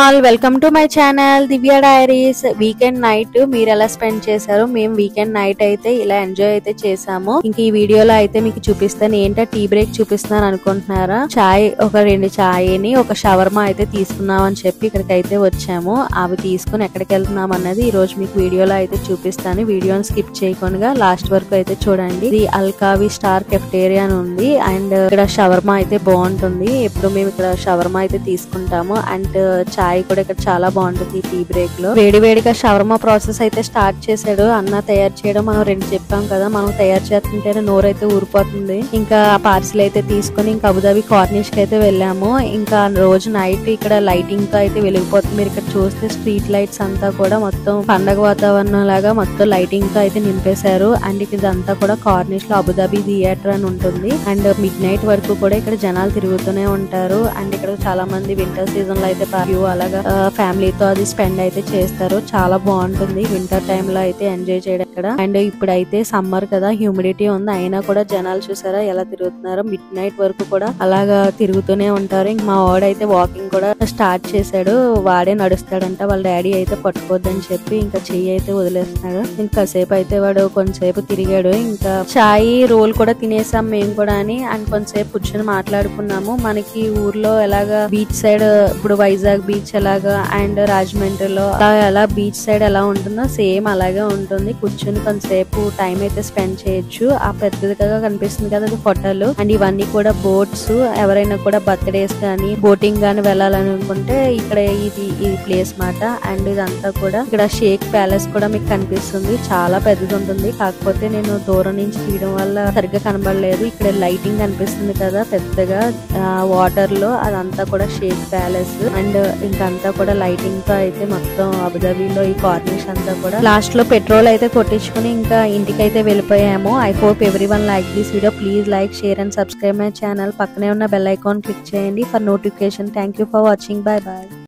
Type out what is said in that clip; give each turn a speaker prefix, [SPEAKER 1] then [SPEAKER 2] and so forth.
[SPEAKER 1] All welcome to my channel Divya diaries. Weekend night మీరు ఎలా spend చేశారు? మేము వీకెండ్ నైట్ అయితే ఇలా ఎంజాయ్ అయితే చేసాము. ఇంక ఈ వీడియోలో అయితే మీకు చూపిస్తాను. ఏంటో టీ బ్రేక్ చూపిస్తున్నాను అనుకుంటున్నారా? చాయ్ ఒక 2 చాయ్ని ఒక షవర్మా అయితే తీసుకున్నాం అని చెప్పి ఇక్కడికి అయితే వచ్చాము. అవి తీసుకుని ఎక్కడికి వెళ్తున్నాం అన్నది ఈ రోజు మీకు వీడియోలో అయితే చూపిస్తాను. వీడియోని స్కిప్ చేయకుండా లాస్ట్ వరకు అయితే చూడండి. ఇది అల్కావి స్టార్ కెఫ్టేరియా అని ఉంది అండ్ ఇక్కడ షవర్మా అయితే బాగుంటుంది. ఎప్పుడు మేము ఇక్కడ షవర్మా అయితే తీసుకుంటాము అండ్ చాయ్ కూడా ఇక్కడ చాలా బాగుంటుంది. టీ బ్రేక్ లో వేడివేడిగా షవర్మా ప్రాసెస్ అయితే స్టార్ట్ చేశాడు అన్న తయారు చేయడం. మనం 2 చెప్పాం కదా, మనం తయారు చేస్తుంటేనే నోరు అయితే ఊరిపోతుంది. ఇంకా పార్సిల్ అయితే తీసుకుని ఇంకా అబుదాబి కార్నిష్ కి అయితే వెళ్ళాము. ఇంకా రోజు నైట్ ఇక్కడ లైటింగ్ తో అయితే వెలిగిపోతుంది. మీరు ఇక్కడ చూస్తే స్ట్రీట్ లైట్స్ అంతా కూడా మొత్తం పండగ వాతావరణం లాగా మొత్తం లైటింగ్ తో అయితే నింపేశారు. అండ్ ఇదంతా కూడా కార్నిష్ లో అబుదాబి థియేటర్ అని ఉంటుంది అండ్ మిడ్ నైట్ వరకు కూడా ఇక్కడ జనాలు తిరుగుతూనే ఉంటారు. అండ్ ఇక్కడ చాలా మంది వింటర్ సీజన్ లో అయితే అలాగా ఫ్యామిలీతో అది స్పెండ్ అయితే చేస్తారు. చాలా బాగుంటుంది వింటర్ టైమ్ లో అయితే ఎంజాయ్ చేయడం ఇక్కడ. అండ్ ఇప్పుడైతే సమ్మర్ కదా, హ్యూమిడిటీ ఉంది, అయినా కూడా జనాలు చూసారా ఎలా తిరుగుతున్నారో. మిడ్ నైట్ వరకు కూడా అలాగా తిరుగుతూనే ఉంటారు. ఇంక మా వాడైతే వాకింగ్ కూడా స్టార్ట్ చేశాడు. వాడే నడుస్తాడంట, వాళ్ళ డాడీ అయితే పట్టుకోవద్దని చెప్పి ఇంకా చెయ్యి అయితే వదిలేస్తున్నాడు. ఇంకాసేపు అయితే వాడు కొంతసేపు తిరిగాడు. ఇంకా చాయ్ రోల్ కూడా తినేసాం మేము కూడా అని. అండ్ కొంతసేపు కూర్చొని మాట్లాడుకున్నాము. మనకి ఊర్లో ఎలాగా బీచ్ సైడ్ ఇప్పుడు వైజాగ్ బీచ్ ఎలాగా అండ్ రాజమండ్రిలో ఎలా బీచ్ సైడ్ ఎలా ఉంటుందో సేమ్ అలాగే ఉంటుంది. కూర్చొని కొంతసేపు టైం అయితే స్పెండ్ చేయొచ్చు. ఆ పెద్దదిగా కనిపిస్తుంది కదా, అది హోటల్. అండ్ ఇవన్నీ కూడా బోట్స్. ఎవరైనా కూడా బర్త్డేస్ కానీ బోటింగ్ గానీ వెళ్ళాలని అనుకుంటే ఇక్కడ ఇది ప్లేస్ మాట. అండ్ ఇదంతా కూడా ఇక్కడ షేక్ ప్యాలెస్ కూడా మీకు కనిపిస్తుంది. చాలా పెద్దది ఉంటుంది, కాకపోతే నేను దూరం నుంచి తీయడం వల్ల సరిగ్గా కనబడలేదు. ఇక్కడ లైటింగ్ కనిపిస్తుంది కదా పెద్దగా వాటర్ లో, అదంతా కూడా షేక్ ప్యాలెస్. అండ్ ఇంకంతా కూడా లైటింగ్ తో అయితే మొత్తం అబుదాబిలో ఈ కార్నిష్ అంతా కూడా. లాస్ట్ లో పెట్రోల్ అయితే కొట్టించుకుని ఇంకా ఇంటికి అయితే వెళ్ళిపోయాము. I hope everyone like this video. Please like, share and subscribe my channel. పక్కనే ఉన్న బెల్ ఐకాన్ క్లిక్ చేయండి for notification. Thank you for watching. Bye bye.